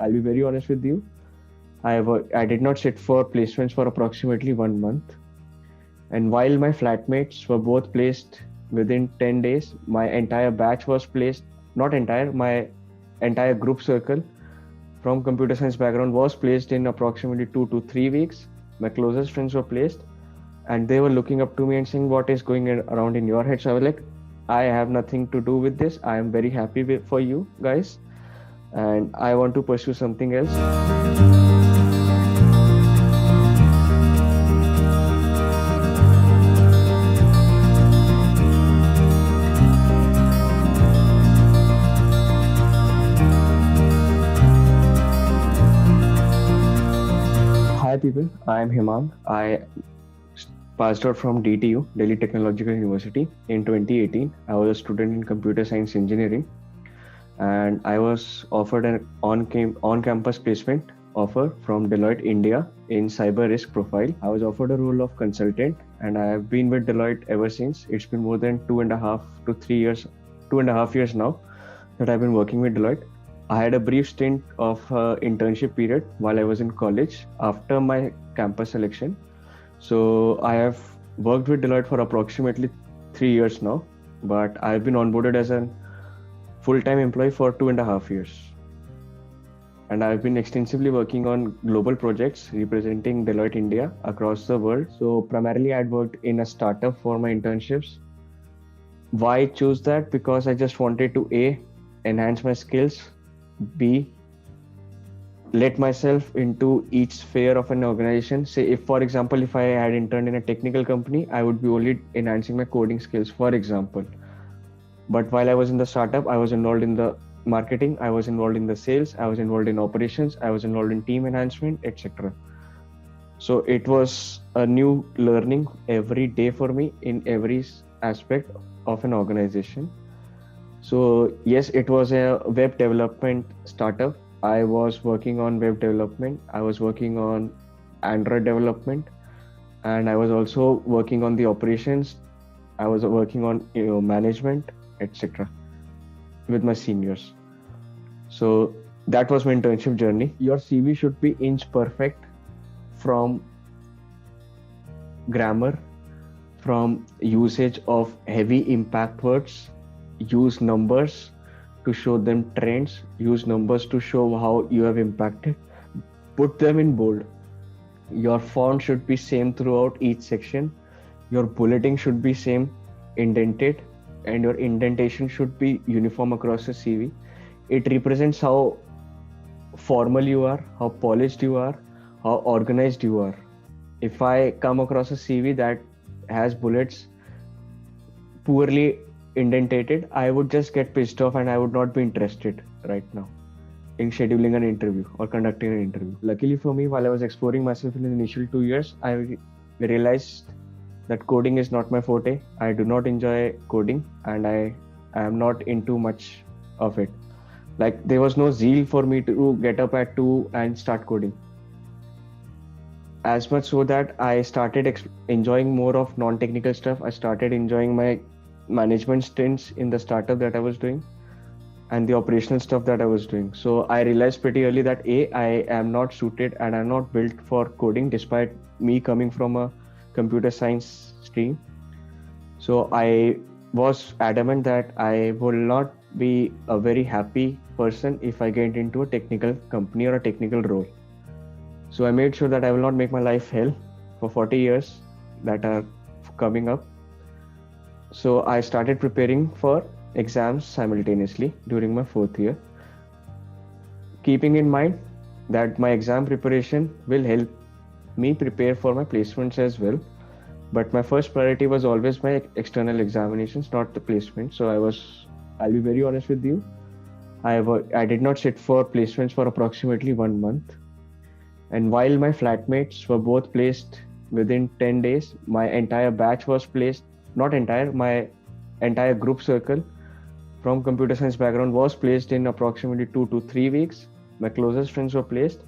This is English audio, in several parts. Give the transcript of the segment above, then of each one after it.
I'll be very honest with you. I did not sit for placements for approximately 1 month. And while my flatmates were both placed within 10 days, my entire batch was placed, not entire, my entire group circle from computer science background was placed in approximately 2 to 3 weeks. My closest friends were placed and they were looking up to me and saying, "What is going around in your head?" So I was like, "I have nothing to do with this. I am very happy for you guys and I want to pursue something else." Hi people, I am Himang. I passed out from DTU, Delhi Technological University in 2018. I was a student in computer science engineering and I was offered an on-campus placement offer from Deloitte India in cyber risk profile. I was offered a role of consultant and I have been with Deloitte ever since. It's been more than 2.5 to 3 years, 2.5 years now that I've been working with Deloitte. I had a brief stint of internship period while I was in college after my campus selection. So I have worked with Deloitte for approximately 3 years now, but I've been onboarded as a full-time employee for 2.5 years. And I've been extensively working on global projects representing Deloitte India across the world. So primarily I'd worked in a startup for my internships. Why I chose that? Because I just wanted to enhance my skills, B, let myself into each sphere of an organization. Say if, for example, if I had interned in a technical company, I would be only enhancing my coding skills, for example. But while I was in the startup, I was involved in the marketing, I was involved in the sales, I was involved in operations, I was involved in team enhancement, etc. So it was a new learning every day for me in every aspect of an organization. So yes, it was a web development startup. I was working on web development. I was working on Android development, and I was also working on the operations. I was working on management, etc. with my seniors. So that was my internship journey. Your CV should be inch perfect from grammar, from usage of heavy impact words. Use numbers to show them trends, use numbers to show how you have impacted, put them in bold. Your font should be same throughout each section, your bulleting should be same indented, and your indentation should be uniform across the CV. It represents how formal you are, how polished you are, how organized you are. If I come across a CV that has bullets poorly indented, I would just get pissed off and I would not be interested right now in scheduling an interview or conducting an interview. Luckily for me, while I was exploring myself in the initial 2 years, I realized that coding is not my forte. I do not enjoy coding and I am not into much of it. Like there was no zeal for me to get up at 2 and start coding. As much so that I started enjoying more of non-technical stuff. I started enjoying my management stints in the startup that I was doing and the operational stuff that I was doing. So I realized pretty early that I am not suited and I'm not built for coding despite me coming from a computer science stream. So I was adamant that I will not be a very happy person if I get into a technical company or a technical role. So I made sure that I will not make my life hell for 40 years that are coming up. So I started preparing for exams simultaneously during my 4th year, keeping in mind that my exam preparation will help me prepare for my placements as well. But my first priority was always my external examinations, not the placement. So I'll be very honest with you. I did not sit for placements for approximately 1 month. And while my flatmates were both placed within 10 days, my entire batch was placed, not entire, my entire group circle from computer science background was placed in approximately 2 to 3 weeks. My closest friends were placed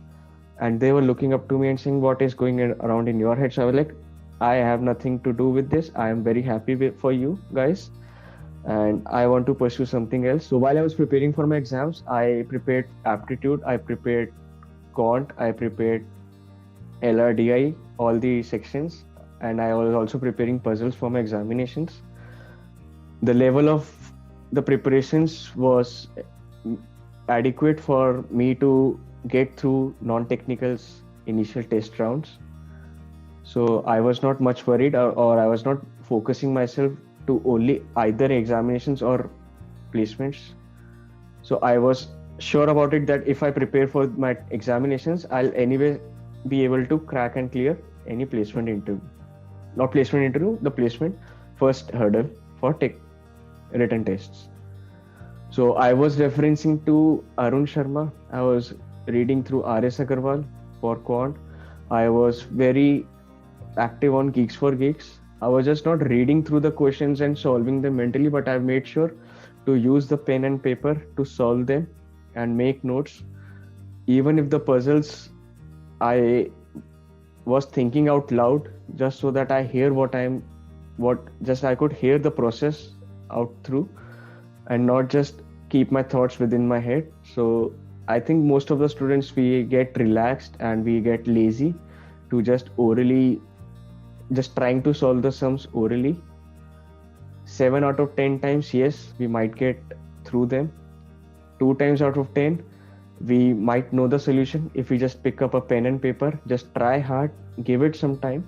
and they were looking up to me and saying, "What is going around in your head?" So I was like, "I have nothing to do with this. I am very happy for you guys and I want to pursue something else. So while I was preparing for my exams, I prepared aptitude, I prepared quant, I prepared LRDI, all the sections, and I was also preparing puzzles for my examinations. The level of the preparations was adequate for me to get through non-technicals initial test rounds. So I was not much worried, or I was not focusing myself to only either examinations or placements. So I was sure about it that if I prepare for my examinations, I'll anyway be able to crack and clear any placement interview. Not placement interview, the placement first hurdle for written tests. So I was referencing to Arun Sharma. I was reading through R.S. Agarwal for quant. I was very active on Geeks for Geeks. I was just not reading through the questions and solving them mentally, but I've made sure to use the pen and paper to solve them and make notes. Even if the puzzles, I was thinking out loud just so that I hear I could hear the process out through and not just keep my thoughts within my head. So I think most of the students, we get relaxed and we get lazy to just trying to solve the sums orally. 7 out of 10 times, yes, we might get through them. 2 times out of 10, we might know the solution if we just pick up a pen and paper, just try hard, give it some time.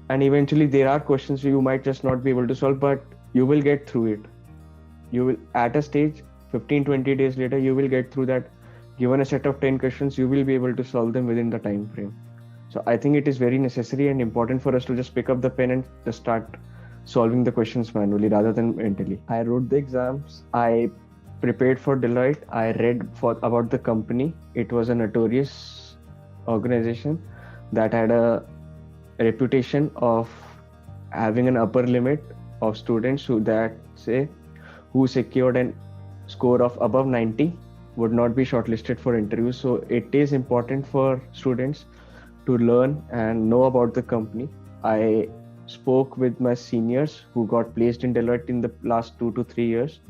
And eventually there are questions you might just not be able to solve, but you will get through it. You will, at a stage, 15-20 days later, you will get through that. Given a set of 10 questions, you will be able to solve them within the time frame. So I think it is very necessary and important for us to just pick up the pen and just start solving the questions manually rather than mentally. I wrote the exams. I prepared for Deloitte. I read about the company. It was a notorious organization that had a reputation of having an upper limit of students who secured a score of above 90 would not be shortlisted for interviews. So it is important for students to learn and know about the company. I spoke with my seniors who got placed in Deloitte in the last 2 to 3 years.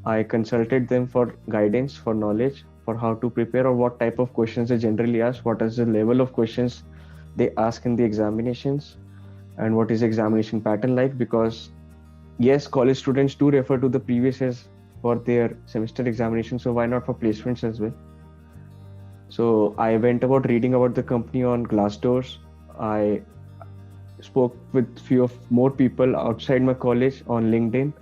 I consulted them for guidance, for knowledge, for how to prepare or what type of questions they generally ask, what is the level of questions they ask in the examinations, and what is the examination pattern like. Because yes, college students do refer to the previous years for their semester examinations, so why not for placements as well? So I went about reading about the company on Glassdoor. I spoke with few of more people outside my college on LinkedIn,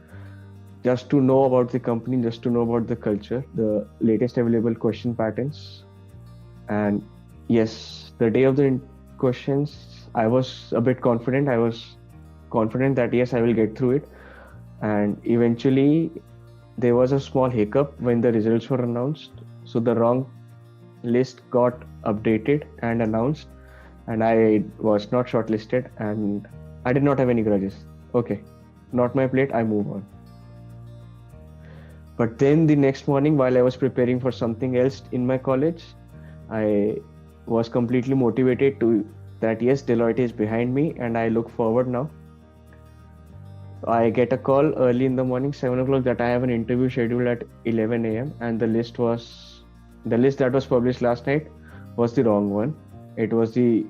just to know about the company, just to know about the culture, the latest available question patterns. And yes, the day of the questions, I was a bit confident. I was confident that yes, I will get through it. And eventually there was a small hiccup when the results were announced. So the wrong list got updated and announced, and I was not shortlisted, and I did not have any grudges. Okay, not my plate, I move on. But then the next morning, while I was preparing for something else in my college, I was completely motivated to that yes, Deloitte is behind me and I look forward now. I get a call early in the morning, 7 o'clock, that I have an interview scheduled at 11 a.m. and the list that was published last night was the wrong one. It was the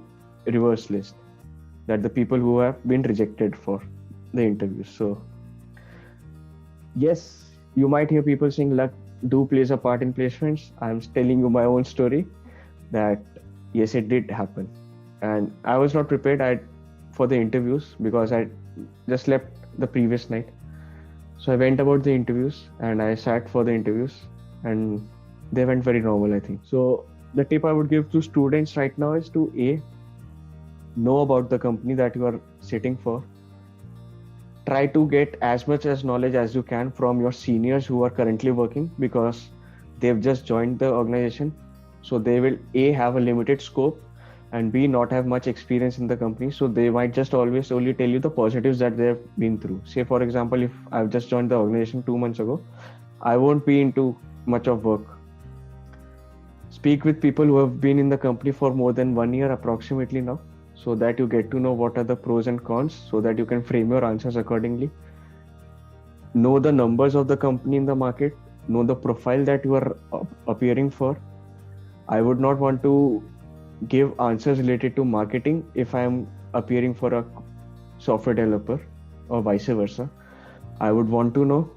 reverse list, that the people who have been rejected for the interview. So yes, you might hear people saying luck do plays a part in placements. I'm telling you my own story that yes, it did happen. And I was not prepared for the interviews because I just slept the previous night. So I went about the interviews and I sat for the interviews and they went very normal, I think. So the tip I would give to students right now is to know about the company that you are sitting for. Try to get as much as knowledge as you can from your seniors who are currently working, because they've just joined the organization. So they will have a limited scope and not have much experience in the company. So they might just always only tell you the positives that they've been through. Say for example, if I've just joined the organization 2 months ago, I won't be into much of work. Speak with people who have been in the company for more than 1 year approximately now, so that you get to know what are the pros and cons, so that you can frame your answers accordingly. know the numbers of the company in the market, know the profile that you are appearing for. I would not want to give answers related to marketing if I am appearing for a software developer or vice versa. I would want to know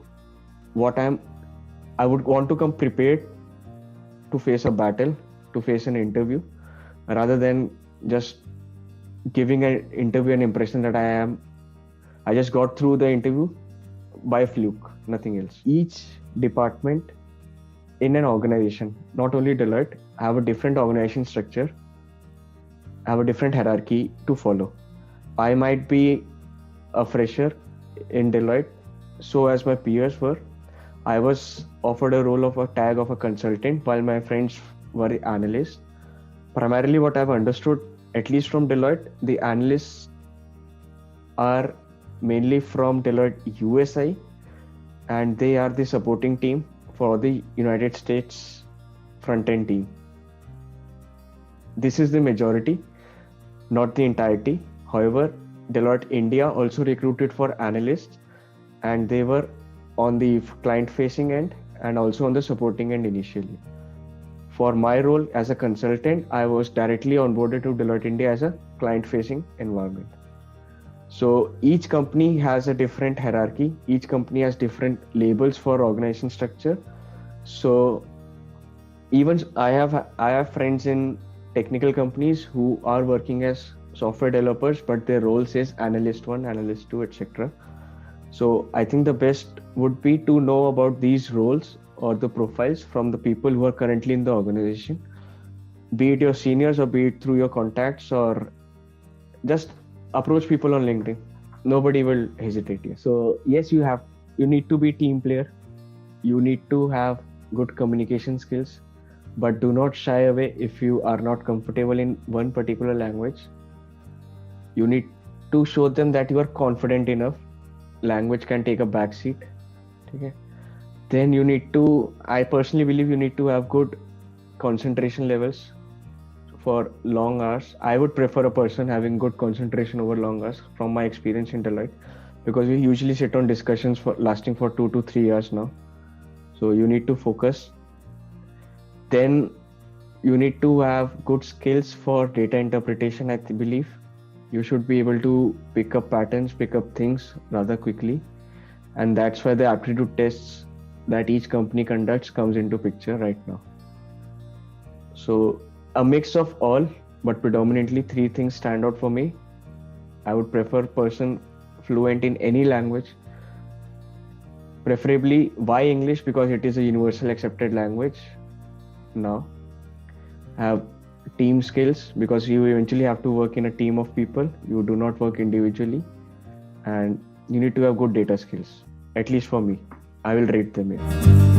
I would want to come prepared to face a battle, to face an interview, rather than just giving an interview an impression that I just got through the interview by fluke, nothing else. Each department in an organization, not only Deloitte, have a different organization structure, have a different hierarchy to follow. I might be a fresher in Deloitte, so as my peers were. I was offered a role of a tag of a consultant while my friends were analysts. Primarily, what I've understood, at least from Deloitte, the analysts are mainly from Deloitte USI, and they are the supporting team for the United States front-end team. This is the majority, not the entirety. However, Deloitte India also recruited for analysts, and they were on the client-facing end and also on the supporting end initially. For my role as a consultant, I was directly onboarded to Deloitte India as a client-facing environment. So each company has a different hierarchy. Each company has different labels for organization structure. So even I have friends in technical companies who are working as software developers, but their role says analyst 1, analyst 2, etc. So I think the best would be to know about these roles or the profiles from the people who are currently in the organization, be it your seniors or be it through your contacts, or just approach people on LinkedIn. Nobody will hesitate you. So yes, you need to be team player. You need to have good communication skills, but do not shy away if you are not comfortable in one particular language. You need to show them that you are confident enough. Language can take a back seat. Okay. Then I personally believe you need to have good concentration levels for long hours. I would prefer a person having good concentration over long hours from my experience in Deloitte, because we usually sit on discussions lasting for 2 to 3 hours now. So you need to focus. Then you need to have good skills for data interpretation, I believe. You should be able to pick up patterns, pick up things rather quickly. And that's why the aptitude tests that each company conducts comes into picture right now. So a mix of all, but predominantly 3 things stand out for me. I would prefer a person fluent in any language, preferably why English, because it is a universal accepted language now. Have team skills, because you eventually have to work in a team of people. You do not work individually. And you need to have good data skills. At least for me, I will rate them here.